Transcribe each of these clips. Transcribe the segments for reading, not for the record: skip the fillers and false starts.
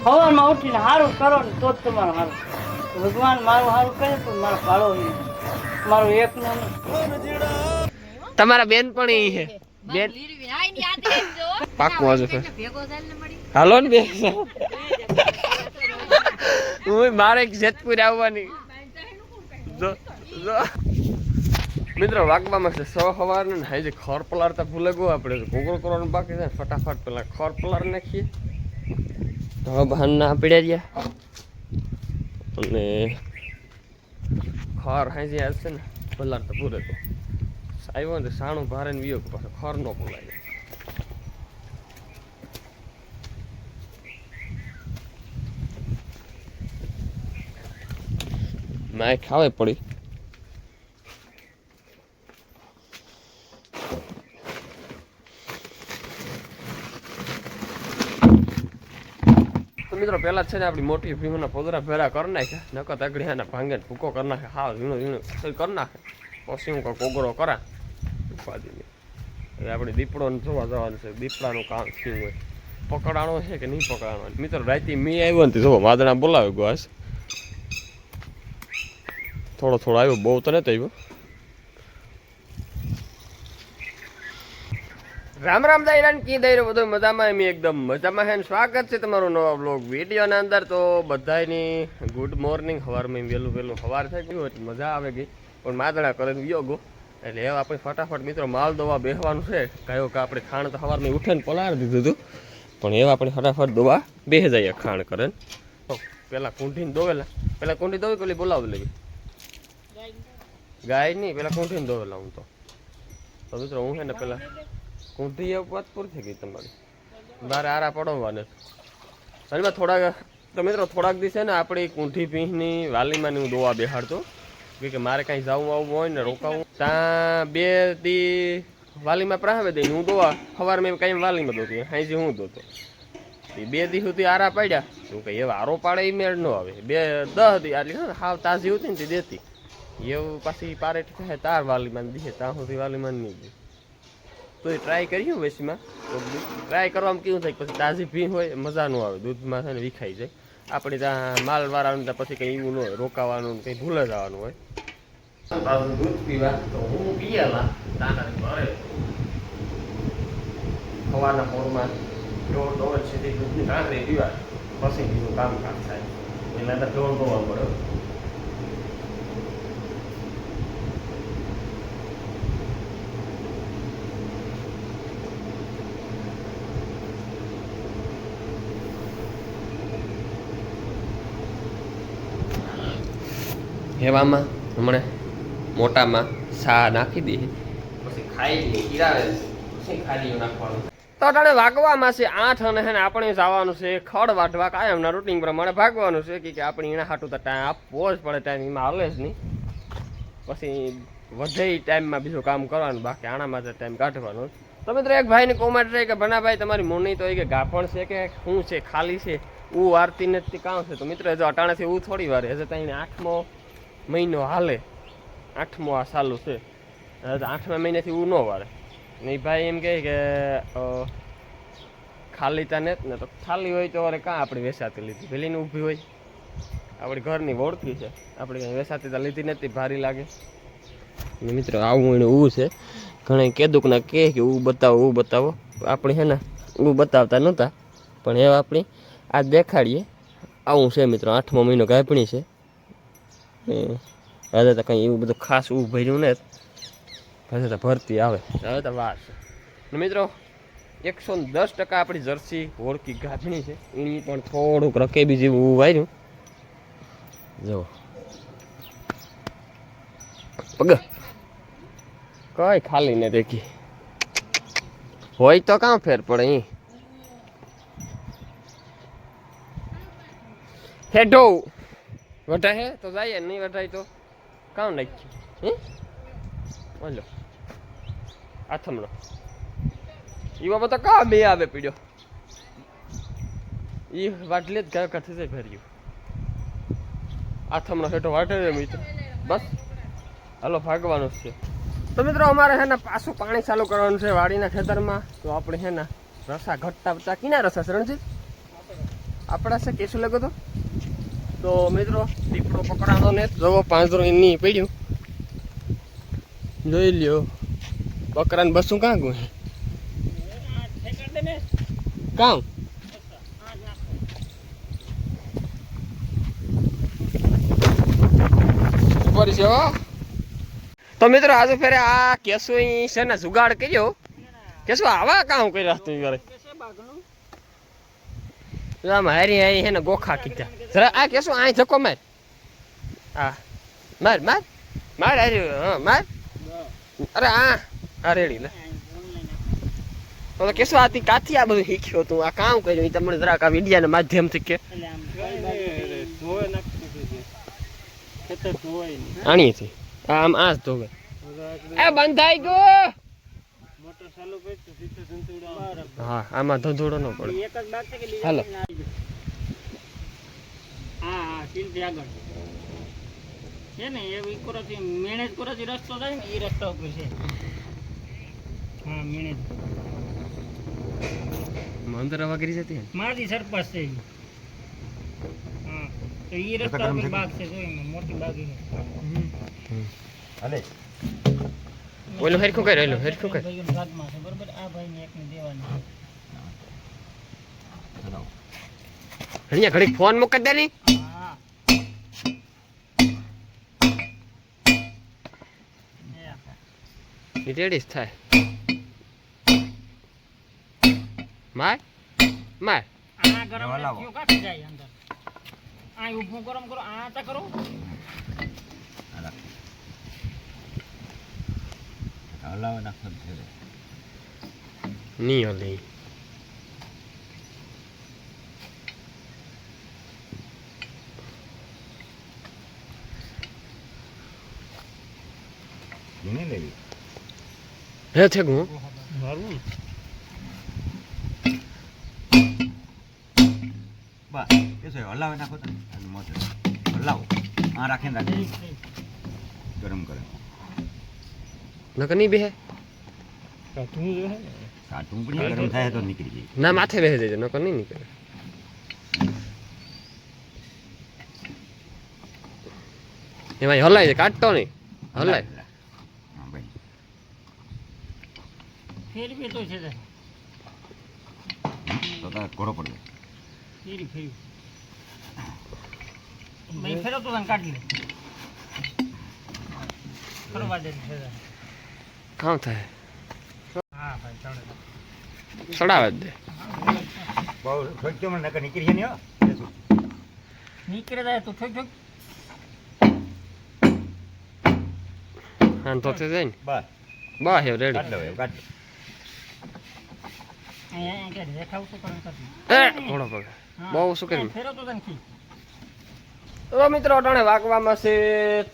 સવારમાં ઉઠીને સારું કરો ને તો જ તમારું સારું. ભગવાન મારું સારું કરે તો મારો ભાડો નહીં, મારું એક નહીં. તમારા બેન પણ ઈ છે બેન પાકું હજુ હાલો ને બે હું મારે જેતપુર આવવાની. મિત્રો વાગવામાં છે 6 સવારને ને હાઈ ખર પલાળતા ભૂલે ગયો આપણે કોગળો કરવાનું બાકી છે. ફટાફટ પેલા ખર પલાળ નાખીએ તો બહાર ના પીડ્યા રહ્યા અને ખર હાઈ આવશે ને પલાળતા ભૂલે તો આવ્યો ને સાણું ભારે ને વિયો પાછો ખર ન પલાય. માય ખાવે પડી તો મિત્રો પેલા છે ને આપણી મોટી ભીમના પોદરા ભેરા કરી નાખ્યા નકર તગડીયાના ભાંગે ભૂકો કરી નાખે હાવ ઝીણો ઝીણો કરી નાખે પછી હું કોગળો કરા ઉપાધિને. હવે આપણે દીપડો જોવા જવાનું છે દીપડાનું કામ શું હોય પકડાણો છે કે નહીં પકડાણો. મિત્રો રાતે મી આવ્યો ને જો વાદળા બોલાવ્યો ગયો થોડો થોડો આવ્યો બહુ તો નથી આવ્યો. રામ રામ દાયરાન કી દાયરો બધો મજામાં એમ એકદમ મજામાં છે. સ્વાગત છે તમારું નવા બ્લોગ વિડીયોના અંદર. તો બધાની ગુડ મોર્નિંગ. સવારમાં વહેલું સવાર થઈ ગયું એટલે મજા આવે ગઈ પણ માદળા કરીને યોગો એટલે હવે આપણે ફટાફટ મિત્રો માલ દોવા બેસવાનું છે. કહ્યું કે આપણે ખાણ તો સવારમાં ઉઠીને પલાળી દીધું હતું પણ હવે આપણે ફટાફટ દોવા બેસી જઈએ ખાણ કરે. તો પહેલાં કુંઠીને દોવેલા પહેલાં કુંઠી દોવી પેલી બોલાવી લેવી ગાય નહીં પહેલાં કુંઠીને દોવેલા હું તો મિત્રો હું છે ને પહેલાં કુંઠી વાત પૂરી થઈ ગઈ તમારી બારે આરા પડવાને અને થોડાક તો મિત્રો થોડાક દિવસે ને આપણી કુંઠી પીંહની વાલીમાં હું દોવા બેહાડતો કે મારે કાંઈ જવું આવવું હોય ને રોકાવું ત્યાં 2 દી વાલીમાં પ્રાવે દઈને હું દોવા સવારમાં કાંઈ વાલીમાં દોતી હાઈજી હું દોતો 2 દી સુધી આરા પાડ્યા શું કંઈ એવા આરો પાડે એ મેળ ન આવે 10 દી આટલી હા હાવ તાજી હતી ને તે દેતી એવું પાછી પારેટી થાય તાર વાલીમાં દીધે ત્યાં સુધી વાલીમાં નહીં દે તો એ ટ્રાય કર્યું વેસીમાં તો ટ્રાય કરવામાં કેવું થાય પછી તાજી ભી હોય મજા ન આવે દૂધમાં છે ને વિખાઈ જાય. આપણે ત્યાં માલવાળાનું ત્યાં પછી કંઈ એવું ન હોય રોકાવાનું કંઈ ભૂલે જવાનું હોય. દૂધ પીવા તો હું પીએલા ઘરે સવારના પોરમાં ઢોળ સીધી દૂધની કાંકરી પીવા પછી બીજું કામકાજ થાય એટલે અંદર ઢોળ ધોવા પડે. હેવામાં હમણાં મોટામાં સા નાખી દઈએ પછી ખાઈ લઈએ કિરાવે પછી ખાલી નાખવાનું. તો અટાણે વાગવામાં છે 8 અને હે ને આપણે જવાનું છે ખડ વાઢવા કાયમના રૂટિન પ્રમાણે ભાગવાનું છે કે આપણે એના હાટું તો ટાઈમ આપવો જ પડે. ટાઈમ એમાં હાલે જ નહીં પછી વધે ટાઈમમાં બીજું કામ કરવાનું બાકી આણામાં જ ટાઈમ કાઢવાનો. તો મિત્રો એક ભાઈને કોમેન્ટ રહી કે ભનાભાઈ તમારી મોની તો એ કે ગાફણ છે કે શું છે ખાલી છે ઉ આરતી નથી કામ છે. તો મિત્રો જો અટાણેથી ઉ થોડી વાર હશે ત્યાં 8મો મહિનો હાલે 8મો આ ચાલુ છે 8મા મહિનાથી ઉ ન વારે ને ભાઈ એમ કહે કે ખાલી ત્યાં નથી ને તો ખાલી હોય તો વારે કાં આપણે વેસાતી લીધી પેલીને ઊભી હોય આપણી ઘરની ઓળખી છે આપણે કંઈ વેસાતી ત્યાં લીધી નથી ભારી લાગે. મિત્રો આવું એને ઉ છે ઘણા કેદુકના કહે કે ઉ બતાવો આપણે છે ને ઉ બતાવતા નહોતા પણ એ આપણી આ દેખાડીએ આવું છે મિત્રો 8મો મહિનો ગાયપણી છે. હવે તો કંઈ એવું બધું ખાસ એવું ભર્યું ને પછી તો ભરતી આવે હવે તો વાર છે. મિત્રો 110% આપણી જર્સી હોળકી ગાભણી છે એની પણ થોડુંક રકેબી જેવું વાર્યું જો પગ કઈ ખાલી ને દેખી હોય તો કાં ફેર પડે અહીં હેઠો વઢા હે તો જાય નહીં વઢાય તો કામ નાખ્યું બોલો આથમનો એ બાબા તો કા બે આવે પીડ્યો એ વાટલે જ ગાય કાઠે છે ભર્યું આથમનો હેઠો વાટે મિત્રો બસ હાલો ભાગવાનું છે. તો મિત્રો અમારે છે ને પાછું પાણી ચાલુ કરવાનું છે વાડીના ખેતરમાં. તો આપણે છે ને રસા ઘટતા કિના રસા છે રણજીત આપણા છે કેશું લાગો તો મિત્રો દીપડો પકડાનો ને જોવો 5 એની પડ્યું જોઈ લ્યો બકરાને બસું કાં ગયું કામ છે તો મિત્રો આજે ફેરે આ કેસો છે ને જુગાડ કર્યો કેસો આવા કામ કર્યા તું યાર હારી હારી હે ને ગોખા કીધા જરા આ કેસો આ ધક્કો માર આ માર માર માર હારી હા માર અરે આ રેડી લે તો કેસો આથી કાથી આ બધું શીખ્યો તું આ કામ કર્યું એ તમને જરાક આ વિડિયાના માધ્યમથી કે આણીથી આમ આ તો એ બંધાઈ ગયો મોટર ચાલુ કરી તો સીધો ધંધોડો હા આમાં ધંધોડો ન પડે એક જ બાત છે કે હાલો હા સીધી આગળ છે ને એ કોરાથી મેનેજ કોરાથી રસ્તો થાય ને એ રસ્તો ઉપર છે હા મેનેજ મંદરા વગરી જતી મારી સરપંચ છે હા તો એ રસ્તા ઉપર બાગ છે જોઈને મોટી બાગ છે હાલે ઓલો હરખું કર ઓલો હરખું કર ભાગમાં છે બરોબર આ ભાઈને એકને દેવાની ચલાવો હરિયા ઘડીક ફોન મૂક દે ની હા એ રેડી થાય માર માર આ ગરમ ક્યું કાઢી જાય અંદર આ ઊભું ગરમ કરો આ તા કરો હલાવ નાખો છે ની હલે મને લેવી હે છે ગો મારું બા કેસો હલાવ નાખો તો મોટો હલાવ આ રાખીને રાખી ગરમ કરે નકર નહીં બેહે કાટું જો હે કાટું પણ ગરમ થાય તો નીકળી જાય ના માથે બેહે જાય નકર નહીં નીકળે એમાં હલાય છે કાટતો નહીં હલાય હા ભાઈ ફેર બે તો છે તો તા કોરો પડે ફેરી ફેરી મેં ફેરો તો કાઢી લે ફરવા દે છે કામ થાય હા ભાઈ ચડે ચડાવે દે બહુ ઠોક્યો મને નકર નીકળી છે ને હો નીકળે જાય તો ઠોક ઠોક હા તો તે જાય ને બસ બસ હે રેડી કાઢ લો કાઢ અહીંયા કે દેખાવ તો કરન કરતી એ થોડો પગ બહુ શું કરી ફેરો તો તને તો મિત્રો અટાણે વાગવામાં છે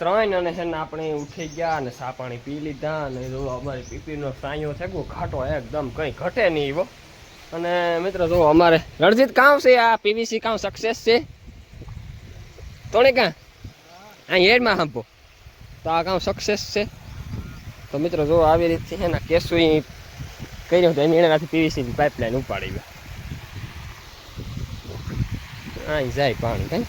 3 અને છે ને આપણે ઉઠી ગયા અને સા પાણી પી લીધા અને જો અમારી પીપીનો સાયો છે ગો ઘાટો એકદમ કંઈ ઘટે નહીં એવો અને મિત્રો જો અમારે રણજીત કામ છે આ પીવીસી કામ સક્સેસ છે તોણે કાં આ હેડમાં હાંપો તો આ કામ સક્સેસ છે તો મિત્રો જો આવી રીતે છે ને કેસું કર્યું તો એની એનાથી પીવીસીની પાઇપલાઇન ઉપાડી ગયા અહીં જાય પાણી કઈ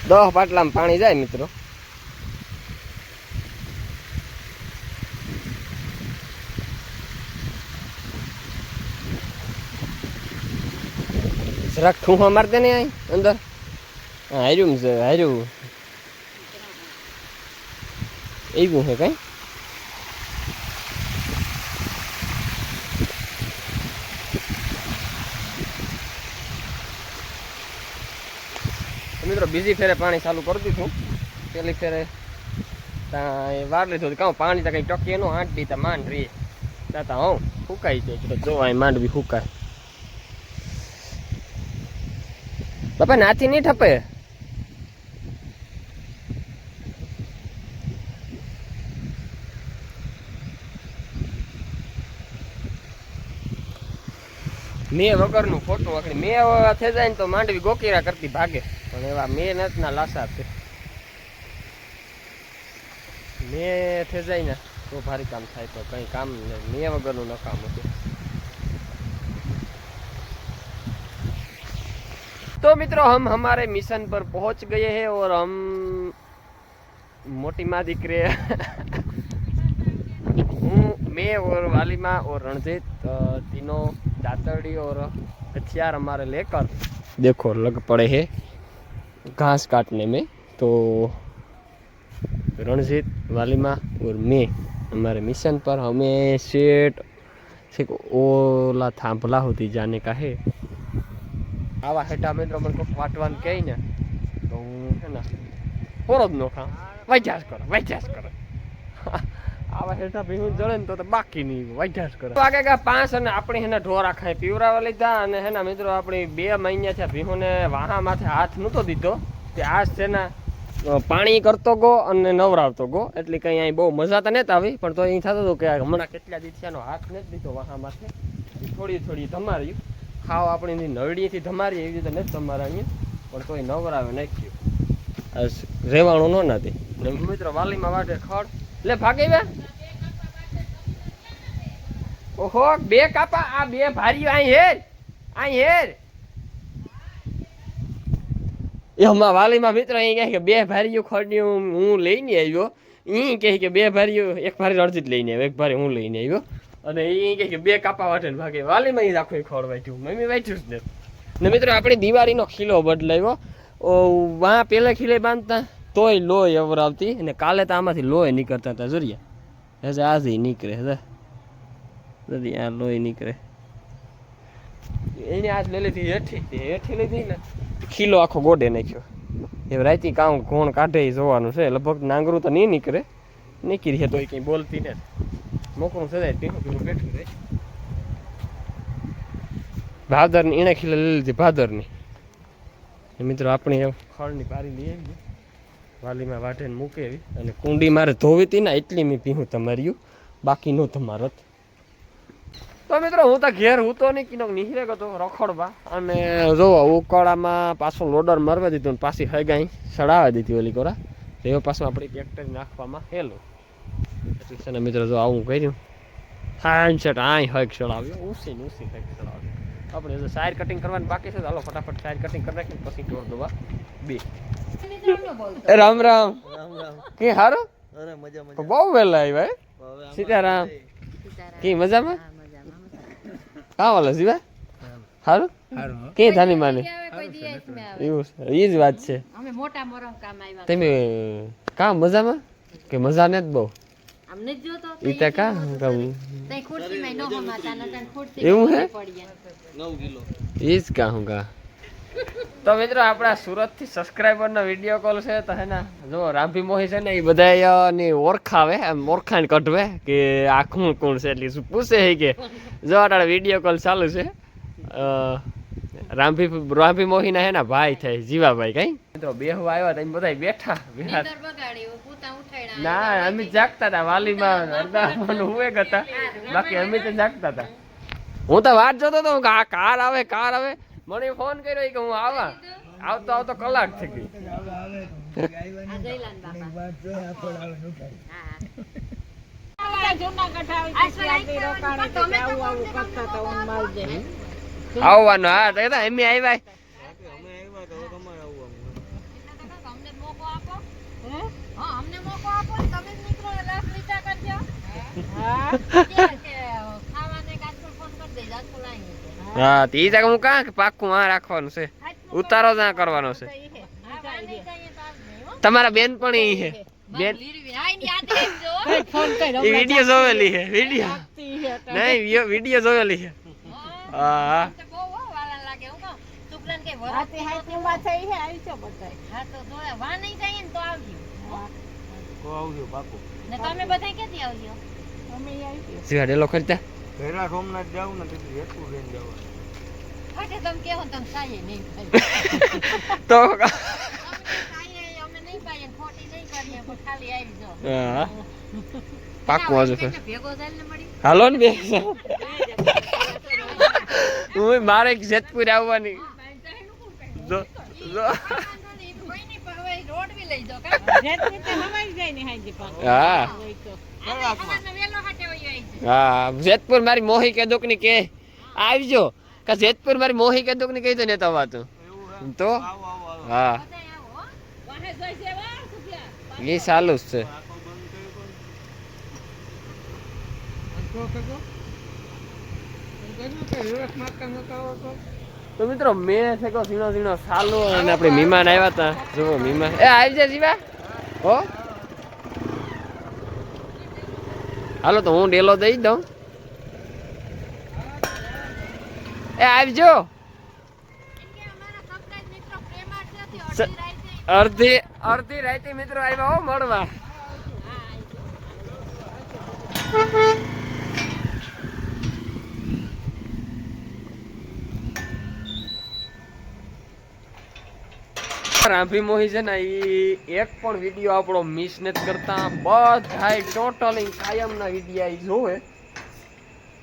10 પાટલામાં પાણી જાય મિત્રો જરાક ઠૂંહા માર દે ને અહીં અંદર હાર્યું છે હાર્યું એવું છે કઈ મિત્રો બીજી ફેરે પાણી ચાલુ કરી દીધું પેલી ફેરે વાર લીધું કાં પાણી તો કંઈ ટકે નો 8 દી તો માંડ રહી ત્યાં હું ફૂકાઈ જાય જોવાય માંડવી ફૂકાય બાપા નાથી નહીં ઠપે મેં વગરનું ખોટું વાકડી મેં થઈ જાય ને તો માંડવી ગોકીરા કરતી ભાગે પણ એવા મેં નથી ના લાસા છે મેં મેં થઈ જાય ને તો ભારી કામ થાય, તો કંઈ કામ મેં વગરનું ન કામ હતું. तो मित्रों हम हमारे मिशन पर पहुंच गए हैं और हम मोटी माँ दिख रहे हूँ, मैं और वालिमा और रणजीत तीनों दातरड़ी और हथियार हमारे लेकर देखो लग पड़े हैं घास काटने में. तो रणजीत, वालिमा और मैं हमारे मिशन पर हमें सेट से ओला थांभला होती जाने का है. आवा हेठा मित्रों मन को वाटवान कही ने तो हूँ है ना पोरो ज नो खाऊं, वैजास करे आवा हेठा भीहूं जड़े ने तो बाकी नहीं वैजास करे. वागेगा 5 અને આપણે હેને ઢોરા ખાઈ પીવરાવા લીધા અને હેના મિત્રો આપણી 2 મહિના થયા ભીહુને વાહા માથે હાથ નતો દીધો તે આજ છે ને પાણી કરતો ગો અને નવરાવતો ગો એટલે કઈ અહીં બહુ મજા તો નહોતી આવી, પણ તો અહીં થતું હતું કે હમણાં કેટલા દિવસનો હાથ નથી દીધો વાહા માથે, થોડી થોડી ધમાર્યું ખાવ આપણી નવડીથી ધમારી એવી રીતે નથી ધમારાણી, પણ તોય નવરાવે નાખ્યું રેવાણું ન નથી. મિત્રો વાલીમાં વાટે ખડ લે ભાગી બે. ઓહો 2 કાપા, આ 2 ભારીઓ અહીં હેર એમાં વાલીમાં મિત્ર અહીં કહે કે 2 ભારીઓ ખડની હું લઈને આવ્યો, અહીં કહે કે 2 ભારીઓ, એક ભારી અડધી લઈને આવ્યો, એક ભારી હું લઈને આવ્યો, અને એ કહે કે 2 કાપા વાટે ને ભાગે. વાલીમાં એ આખું ખડ વાટ્યું, મમ્મી વાટ્યું જ ને મિત્રો આપણી દિવાળીનો ખીલો બદલાવ્યો. વાં પેલા ખીલે બાંધતા તોય લોહી અવરાવતી અને કાલે તો આમાંથી લોહી નીકળતા હતા જુરિયા હજે આજે નીકળે હજે આ લોહી નીકળે. એને આજ લઈ લીધી હેઠી લીધી ને ખીલો આખો ગોડે નાખ્યો. એ રાતી કામ કોણ કાઢે એ જોવાનું છે, લગભગ નાંગરું તો નહીં નીકળે, નીકળી છે તો એ કંઈ બોલતી ને મોકળું સદાય પીહું બેઠું રહે. ભાદરની એને ખીલે લઈ લીધી ભાદરની. મિત્રો આપણી ખળની પારી લઈ આવી વાલીમાં વાઢે મૂકે એવી, અને કુંડી મારે ધોવી હતી ને એટલી મેં પીહું તમાર્યું, બાકી નો તમારત. તો મિત્રો હું તો ઘેર હું તો નહીં કીનો નીકળે ગયો રખડવા, અને જો ઉકાળામાં પાછું લોડર મરવા દીધું ને પાછી હગાઈ સડાવી દીધી ઓલી કોરા, એવો પાછું આપણી ટ્રેક્ટર નાખવામાં હેલું એટલે છે ને મિત્રો જો આવું કર્યું હાંડ સેટ આય હગ સડાવ્યો ઉસી હગ સડાવ્યો. આપણે જો સાઈડ કટિંગ કરવાની બાકી છે તો હાલો ફટાફટ સાઈડ કટિંગ કરી નાખીને પછી ઢોર દોવા 2. રામ રામ કે હારો અરે મજા બહુ વહેલા આવ્યા સીતારામ કે મજામાં કા વાલા જીવા હારું કે ધાની માને એવું એ જ વાત છે. તમે કા મજામાં કે મજા ને જ બહુ ઈતા કા એવું હે 9 કિલો એ જ કા હું કા. તો મિત્રો આપણા સુરતથી સબસ્ક્રાઈબરનો વિડીયો કોલ છે તો હે ને જો રામભી મોહી છે ને એ બધા ની ઓળખાવે એમ ઓળખાણ કઢવે કે આ કોણ કોણ છે એટલે શું પૂછે કે જો આટાડે વિડીયો કોલ ચાલુ છે. રામભી મોહીના હે ને ભાઈ થાય જીવાભાઈ કઈ મિત્રો બેહવા આવ્યા હતા બધા બેઠા ના અમે જાગતા હતા વાલીમાં અડધા હુએ હતા, બાકી અમે તો જાગતા હતા. હું તો વાત જોતો હતો કે આ કાર આવે મને ફોન કર્યો કે હું આવતો કલાક થઈ ગઈ. આવવાનો હા તો અમે આવ્યા હા તી જાગ હું કા પાક્કું આ રાખવાનું છે, ઉતારો ના કરવાનો છે. તમારા બેન પણ એ છે બેન એ વિડિયો જોવેલી છે વિડિયો જોવેલી છે. હા સીવાડેલો ખર્ચા ઘેરા સોમનાથ જાવ ને તેથી એટલું લઈને જાવ ફાટે તમે કેવો તમે સાયે નહીં તો અમે નહીં પાયે ખોટી નહીં કરીએ પણ ખાલી આવી જો હા પાકું આવજો ભેગો ચાલને મળી હાલો ને બે હું મારે જેતપુર આવવાની જો જો કોઈ નહીં પણ હવે રોડ બી લઈ હા હા જેતપુર મારી મોહી કે દુક ની કે આવજો કે જેતપુર મારી મોહી કે દુક ની કહી દો ને તો વાત તો હા એ ચાલુ જ છે તો મિત્રો મેં છે કહો ઝીણો ઝીણો સાલો અને આપણે મહેમાન આવ્યા હતા જુઓ મહેમાન એ આવી જાય જીવા હો હાલો તો હું ડેલો દઈ દઉં એ આવજો અડધી અડધી રાતે મિત્રો આવ્યા હો મળવા રાંભી મોહી છે ને એ એક પણ વિડીયો આપણો મિસ નથી કરતા બધા ટોટલી કાયમના વિડીયો જોવે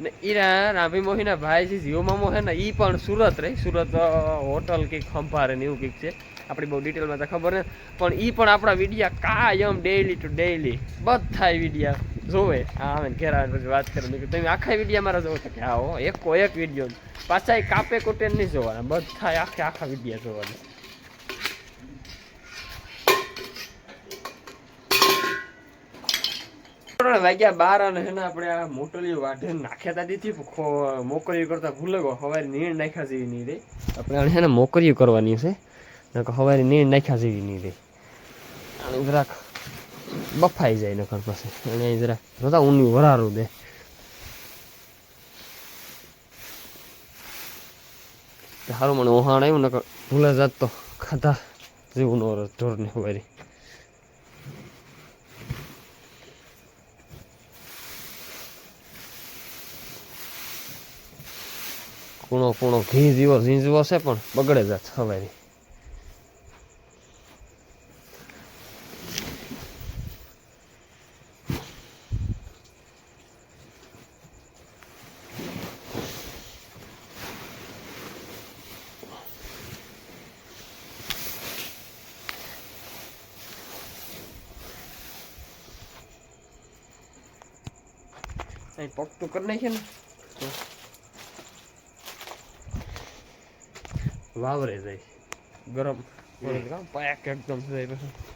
ને એ રાંભી મોહીના ભાઈ છે જીઓ મામો છે ને એ પણ સુરત રહે સુરત હોટલ કંઈક ખંભારે ને એવું કંઈક છે આપણી બહુ ડિટેલમાં તો ખબર નથી પણ એ પણ આપણા વિડીયા કાયમ ડેઈલી ટુ ડેઈલી બધા વિડીયા જોવે હા આવે ને ઘેરા પછી વાત કરે તમે આખા વિડીયા મારા જોવો તો કે હા હો એકો એક વિડીયો પાછા એ કાપે કોટે નહીં જોવાના બધા આખા વિડીયા જોવાના વાગ્યા 12 અને હેને આપણે આ મોટલીઓ વાઢે નાખ્યા દીધી મોકરીઓ કરતા ભૂલે ગયો હવારે નીણ નાખ્યા જેવી નહીં રે આપણે હે ને મોકરીઓ કરવાની છે હવારે નીણ નાખ્યા જેવી નહીં રે અને જરાક બફાઈ જાય નકર પાસે અને જરાક જોતા ઊની વરારું દે સારું મને ઓહાણ આવ્યું નકર ભૂલે જાત તો ખાધા જેવું નો ઢોરને હવારે કૂણો કૂણો ઘી જેવો ઝીંઝવો છે પણ બગડે જાત હવારી પગતું કરી નાખીએ ને વાવરે જાય ગરમ પેક એકદમ જાય પછી